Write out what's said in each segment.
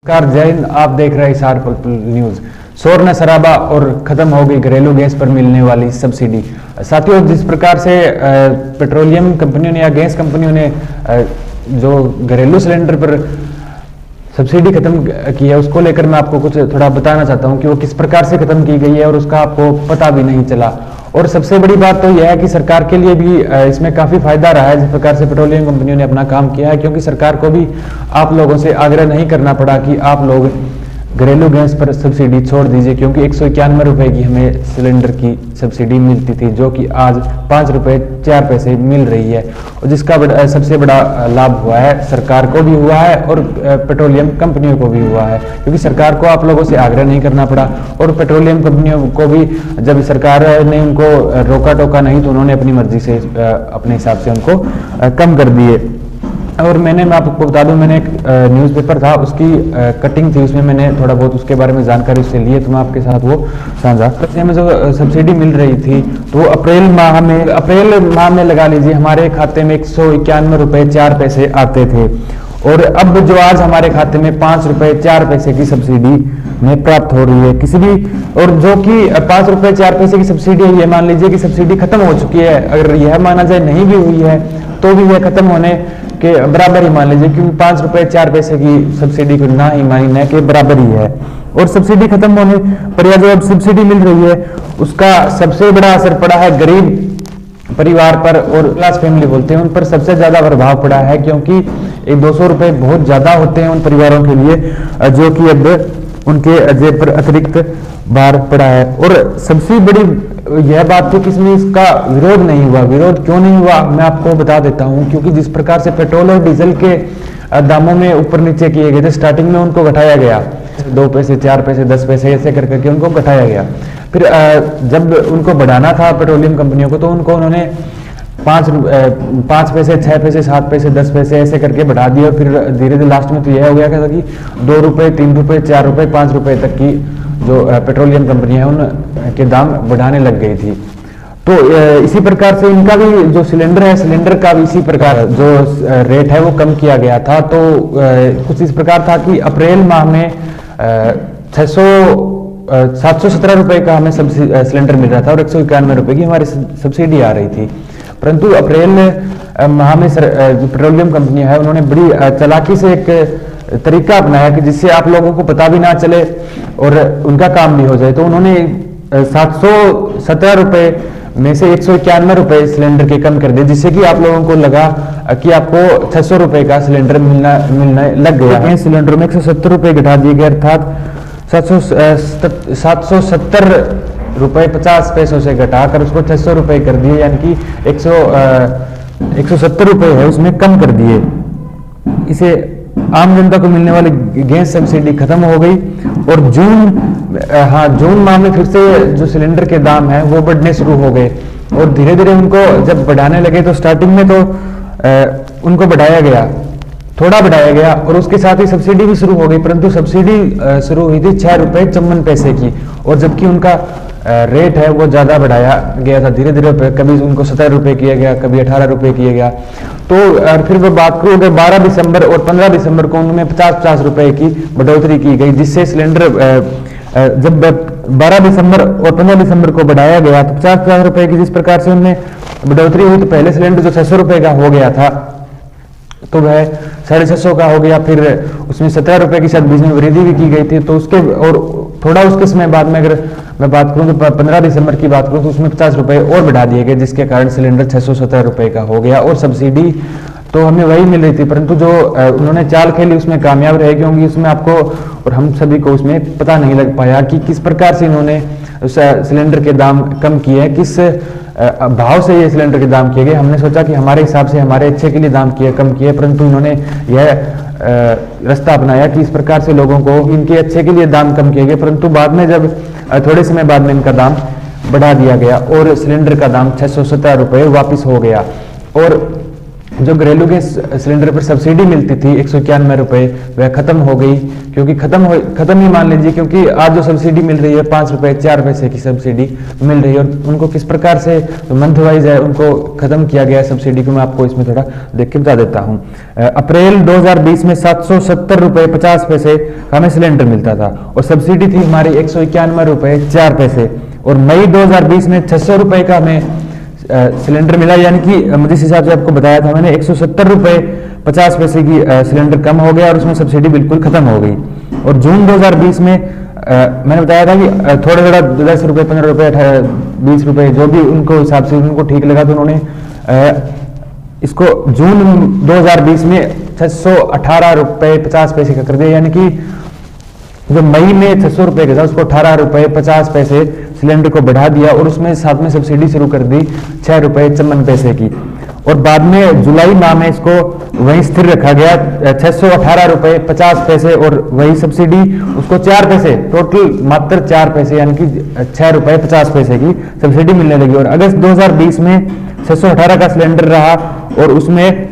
नमस्कार जय हिंद। आप देख रहे हैं हिसार पल न्यूज। शोर न शराबा और खत्म हो गई घरेलू गैस पर मिलने वाली सब्सिडी। साथियों, जिस प्रकार से पेट्रोलियम कंपनियों ने या गैस कंपनियों ने जो घरेलू सिलेंडर पर सब्सिडी खत्म की है, उसको लेकर मैं आपको कुछ थोड़ा बताना चाहता हूं कि वो किस प्रकार से खत्म की गई है और उसका आपको पता भी नहीं चला। और सबसे बड़ी बात तो यह है कि सरकार के लिए भी इसमें काफी फायदा रहा है जिस प्रकार से पेट्रोलियम कंपनियों ने अपना काम किया है, क्योंकि सरकार को भी आप लोगों से आग्रह नहीं करना पड़ा कि आप लोग घरेलू गैस पर सब्सिडी छोड़ दीजिए, क्योंकि 191 रुपए की हमें सिलेंडर की सब्सिडी मिलती थी, जो कि आज 5 रुपए 4 पैसे मिल रही है। और जिसका सबसे बड़ा लाभ हुआ है, सरकार को भी हुआ है और पेट्रोलियम कंपनियों को भी हुआ है, क्योंकि सरकार को आप लोगों से आग्रह नहीं करना पड़ा और पेट्रोलियम कंपनियों को भी जब सरकार ने उनको रोका टोका नहीं तो उन्होंने अपनी मर्जी से अपने हिसाब से उनको कम कर दिए। और मैं आपको बता दूं, मैंने एक न्यूज़पेपर था, उसकी कटिंग थी, उसमें मैंने थोड़ा बहुत उसके बारे में जानकारी उससे ली है, तो मैं आपके साथ वो साझा। हमें जो सब्सिडी मिल रही थी तो अप्रैल माह में लगा लीजिए हमारे खाते में 191 रुपए 4 पैसे आते थे, और अब जो आज हमारे खाते में 5 रुपए 4 पैसे की सब्सिडी में प्राप्त हो रही है किसी भी, और जो कि 5 रुपए 4 पैसे की सब्सिडी है, ये मान लीजिए कि सब्सिडी खत्म हो चुकी है। अगर यह माना जाए नहीं भी हुई है तो भी यह खत्म होने के बराबर ही मान लीजिए, क्योंकि 5 रुपए 4 पैसे की सब्सिडी को ना ही मानना के बराबर ही है। और सब्सिडी खत्म होने पर या जो अब सब्सिडी मिल रही है उसका सबसे बड़ा असर पड़ा है गरीब परिवार पर, और क्लास फैमिली बोलते हैं उन पर सबसे ज्यादा प्रभाव पड़ा है, क्योंकि 200 रुपए बहुत ज्यादा होते हैं उन परिवारों के लिए, जो कि अब उनके जेब पर अतिरिक्त भार पड़ा है। और सबसे बड़ी यह बात थी कि इसमें इसका विरोध नहीं हुआ। विरोध क्यों नहीं हुआ मैं आपको बता देता हूं, क्योंकि जिस प्रकार से पेट्रोल और डीजल के दामों में ऊपर नीचे किए गए थे, स्टार्टिंग में उनको घटाया गया 2 पैसे 4 पैसे 10 पैसे ऐसे करके उनको घटाया गया। फिर जब उनको बढ़ाना था पेट्रोलियम कंपनियों को, तो उन्होंने 5 पैसे 6 पैसे 7 पैसे 10 पैसे ऐसे करके बढ़ा दिए, और फिर धीरे धीरे लास्ट में तो यह हो गया कि 2 रुपए 3 रुपए 4 रुपए 5 रुपए तक की जो पेट्रोलियम कंपनियां हैं उनके दाम बढ़ाने लग गई थी। तो इसी प्रकार से इनका भी जो सिलेंडर है, सिलेंडर का भी इसी प्रकार जो रेट है वो कम किया गया था। तो कुछ इस प्रकार था कि अप्रैल माह में 717 रुपए का हमें सिलेंडर मिल रहा था और 191 रुपए की हमारी सब्सिडी आ रही थी। परंतु अप्रैल माह में जो पेट्रोलियम कंपनियां है उन्होंने बड़ी चालाकी से एक तरीका अपनाया कि जिससे आप लोगों को पता भी ना चले और उनका काम भी हो जाए। तो उन्होंने 717 रुपए में से 191 रुपए सिलेंडर के कम कर दिए, जिससे कि आप लोगों को लगा कि आपको 600 रुपए का सिलेंडर मिलने लग गया। सिलेंडर में 170 रुपए घटा दिए गए, अर्थात 770 रुपए 50 पैसों से घटाकर उसको 600 रुपए कर दिए, यानी कि 170 रुपए है उसमें कम कर दिए। इसे आम जनता को मिलने वाली गैस सब्सिडी खत्म हो गई। और जून माह में फिर से जो सिलेंडर के दाम है वो बढ़ने शुरू हो गए, और धीरे धीरे उनको जब बढ़ाने लगे तो स्टार्टिंग में तो उनको बढ़ाया गया, थोड़ा बढ़ाया गया, और उसके साथ ही सब्सिडी भी शुरू हो गई। परंतु सब्सिडी शुरू हुई थी 6 रुपए 54 पैसे की, और जबकि उनका रेट है वो ज्यादा बढ़ाया गया था धीरे धीरे। कभी उनको 17 रुपए किया गया, कभी 18 रुपए किया गया। तो फिर वो बात करूँ अगर 12 दिसंबर और 15 दिसंबर को उनमें 50-50 रुपए की बढ़ोतरी की गई, जिससे सिलेंडर जब 12 दिसंबर और 15 दिसंबर को बढ़ाया गया तो 50-50 रुपए की जिस प्रकार से उनमें बढ़ोतरी हुई, तो पहले सिलेंडर जो 600 रुपए का हो गया था तो वह 650 का हो गया। फिर उसमें 17 रुपए की शायद बीच में वृद्धि भी की गई थी। तो उसके और थोड़ा उसके समय बाद में अगर मैं बात करूं तो 15 दिसंबर की बात करूं तो उसमें 50 रुपए और बढ़ा दिए गए, जिसके कारण सिलेंडर 617 रुपए का हो गया। और सब्सिडी तो हमें वही मिल रही थी, परंतु जो उन्होंने चाल खेली उसमें कामयाब रहे, क्योंकि उसमें आपको और हम सभी को उसमें पता नहीं लग पाया कि किस प्रकार से इन्होंने उस सिलेंडर के दाम कम किए, किस भाव से ये सिलेंडर के दाम किए गए। हमने सोचा कि हमारे हिसाब से हमारे अच्छे के लिए दाम कम किए, परंतु इन्होंने यह रास्ता अपनाया कि इस प्रकार से लोगों को इनके अच्छे के लिए दाम कम किए गए। परंतु बाद में जब थोड़े समय बाद में इनका दाम बढ़ा दिया गया और सिलेंडर का दाम 617 रुपए वापिस हो गया। और जो घरेलू गैस सिलेंडर पर सब्सिडी मिलती थी 191 रुपए, वह खत्म हो गई। क्योंकि खत्म ही मान लीजिए, क्योंकि आज जो सब्सिडी मिल रही है 5 रुपए 4 पैसे की सब्सिडी मिल रही है, और उनको किस प्रकार से मंथ वाइज है उनको खत्म किया गया है सब्सिडी को, मैं आपको इसमें थोड़ा देख के बता देता हूँ। अप्रैल 2020 में 770 रुपए 50 पैसे हमें सिलेंडर मिलता था, और सब्सिडी थी हमारी 191 रुपए 4 पैसे। और मई 2020 में 600 रुपए का हमें सिलेंडर मिला, यानी कि जिस हिसाब से आपको बताया था मैंने 170 रुपए 50 पैसे की सिलेंडर कम हो गया, और उसमें सब्सिडी बिल्कुल खत्म हो गई। और जून 2020 में मैंने बताया था कि थोड़ा थोड़ा 10 रुपए 15 रुपए 20 रुपए जो भी उनको हिसाब से उनको ठीक लगा, तो उन्होंने इसको जून 2020 में 618 रुपए 50 पैसे का कर दिया, यानी कि जो मई में 600 रुपए का था उसको 18 रुपए 50 पैसे सिलेंडर को बढ़ा दिया, और उसमें साथ में सब्सिडी शुरू कर दी 6 रुपए 54 पैसे की। और बाद में जुलाई माह में इसको वहीं स्थिर रखा गया 618 रुपए 50 पैसे, और वही सब्सिडी उसको 4 पैसे, टोटल मात्र 4 पैसे यानी कि 6 रुपए 50 पैसे की सब्सिडी मिलने लगी। और अगस्त 2020 में 618 का सिलेंडर रहा, और उसमें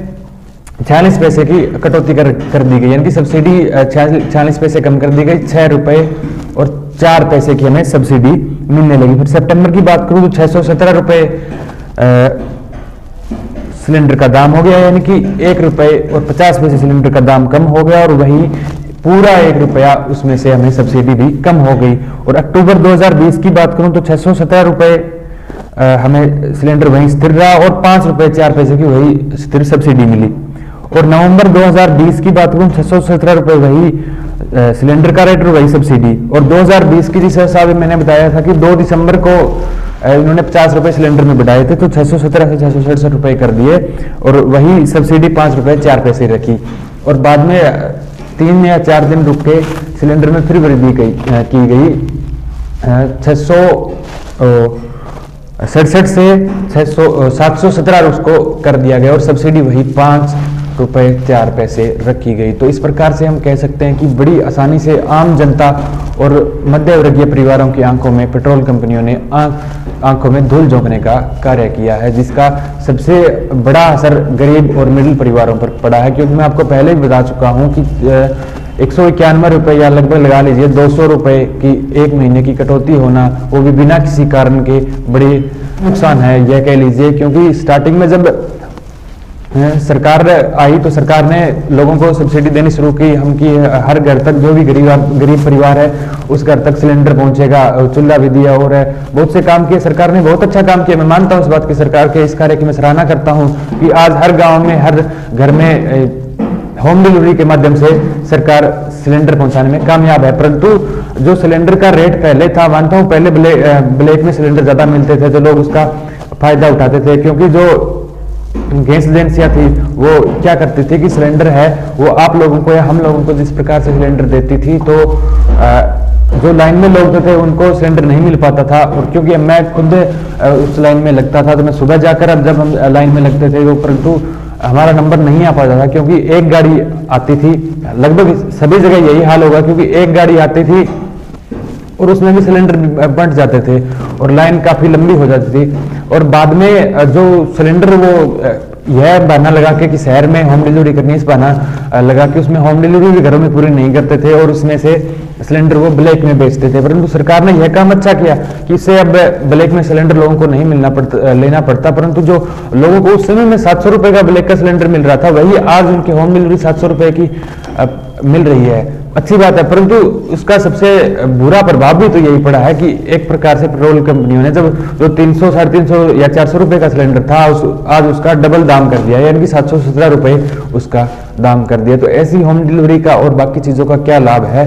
46 पैसे की कटौती कर दी गई, यानी कि सब्सिडी 46 पैसे कम कर दी गई, 6 रुपए और 4 पैसे की हमें सब्सिडी मिलने लगी। फिर सितंबर की बात करूं तो 617 रुपए सिलेंडर का दाम हो गया, यानी कि 1 रुपए और 50 पैसे सिलेंडर का दाम कम हो गया, और वही पूरा 1 रुपया उसमें से हमें सब्सिडी भी कम हो गई। और अक्टूबर 2020 की बात करूं तो 617 रुपए हमें सिलेंडर वहीं स्थिर रहा, और 5 रुपए 4 पैसे की वही स्थिर सब्सिडी मिली। और नवंबर 2020 की बात करूं 617 रुपए वही सिलेंडर का रेट और वही सब्सिडी। और 2020 की जिस हिसाब से मैंने बताया था कि 2 दिसंबर को इन्होंने 50 रुपए सिलेंडर में बढ़ाए थे, तो 617 से 667 रुपए कर दिए, और वही सब्सिडी 5 रुपए 4 पैसे रखी। और बाद में 3 या 4 दिन रुक के सिलेंडर में फिर वृद्धि की गई 667 से 717 उसको कर दिया गया, और सब्सिडी वही 5 रुपए 4 पैसे रखी गई। तो इस प्रकार से हम कह सकते हैं कि बड़ी आसानी से आम जनता और मध्य वर्गीय परिवारों की आंखों में पेट्रोल कंपनियों ने आंखों में धूल झोंकने का कार्य किया है, जिसका सबसे बड़ा असर गरीब और मिडिल परिवारों पर पड़ा है। क्योंकि मैं आपको पहले भी बता चुका हूं कि 191 रुपए या लगभग लगा लीजिए 200 रुपए की 1 महीने की कटौती होना, वो भी बिना किसी कारण के बड़ी नुकसान है, यह कह लीजिए। क्योंकि स्टार्टिंग में जब सरकार आई तो सरकार ने लोगों को सब्सिडी देनी शुरू की, हम कि हर घर तक जो भी गरीब परिवार है उस घर तक सिलेंडर पहुंचेगा, चूल्हा भी दिया, और बहुत से काम किए सरकार ने, बहुत अच्छा काम किया। मैं मानता हूं इस बात की, सरकार के इस कार्य की मैं सराहना करता हूं कि आज हर गांव में हर घर में होम डिलीवरी के माध्यम से सरकार सिलेंडर पहुंचाने में कामयाब है। परंतु जो सिलेंडर का रेट पहले था, मानता हूं पहले ब्लैक में सिलेंडर ज्यादा मिलते थे तो लोग उसका फायदा उठाते थे, क्योंकि जो गैस एजेंसियां थी वो क्या करती थी कि सिलेंडर है वो आप लोगों को या हम लोगों को जिस प्रकार से सिलेंडर देती थी, तो जो लाइन में लोग थे उनको सिलेंडर नहीं मिल पाता था। और क्योंकि मैं खुद उस लाइन में लगता था, तो मैं सुबह जाकर अब जब हम लाइन में लगते थे तो परंतु हमारा नंबर नहीं आ पाता था, क्योंकि एक गाड़ी आती थी, लगभग सभी जगह यही हाल होगा, क्योंकि एक गाड़ी आती थी और उसमें भी सिलेंडर बंट जाते थे और लाइन काफी लंबी हो जाती थी। और बाद में जो सिलेंडर वो यह बहाना लगा के कि शहर में होम डिलीवरी करनी, इस बहाना लगा के उसमें होम डिलीवरी भी घरों में पूरी नहीं करते थे और उसमें से सिलेंडर वो ब्लैक में बेचते थे। परंतु सरकार ने यह काम अच्छा किया कि इससे अब ब्लैक में सिलेंडर लोगों को नहीं लेना पड़ता, परंतु जो लोगों को उस समय में 700 रुपए का ब्लैक का सिलेंडर मिल रहा था, वही आज उनकी होम डिलीवरी 700 रुपए की मिल रही है। अच्छी बात है, परंतु उसका सबसे बुरा प्रभाव भी तो यही पड़ा है कि एक प्रकार से पेट्रोल कंपनियों ने जब जो 300, 350 या 400 रुपए का सिलेंडर था आज उसका डबल दाम कर दिया, यानी कि 717 रुपए उसका दाम कर दिया। तो ऐसी होम डिलीवरी का और बाकी चीजों का क्या लाभ है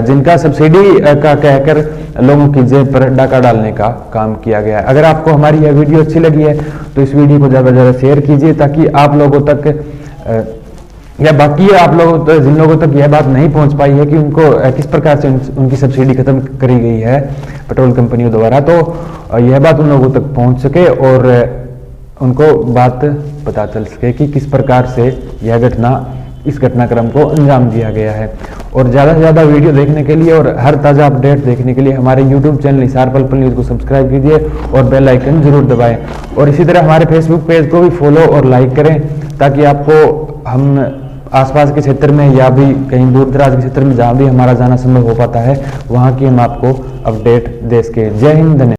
जिनका सब्सिडी का कहकर लोगों की जेब पर डाका डालने का काम किया गया है। अगर आपको हमारी यह वीडियो अच्छी लगी है तो इस वीडियो को ज्यादा से ज्यादा शेयर कीजिए, ताकि आप लोगों तक या बाकी आप लोगों तक, जिन लोगों तक यह बात नहीं पहुंच पाई है कि उनको किस प्रकार से उनकी सब्सिडी खत्म करी गई है पेट्रोल कंपनियों द्वारा, तो यह बात उन लोगों तक पहुंच सके और उनको बात पता चल सके कि किस प्रकार से यह इस घटनाक्रम को अंजाम दिया गया है। और ज़्यादा से ज़्यादा वीडियो देखने के लिए और हर ताज़ा अपडेट देखने के लिए हमारे YouTube चैनल हिसार पल पल न्यूज़ को सब्सक्राइब कीजिए और बेल आइकन जरूर दबाएं। और इसी तरह हमारे फेसबुक पेज को भी फॉलो और लाइक करें, ताकि आपको हम आसपास के क्षेत्र में या भी कहीं दूर दराज के क्षेत्र में जहाँ भी हमारा जाना संभव हो पाता है वहाँ की हम आपको अपडेट दे सके। जय हिंद, धन्यवाद।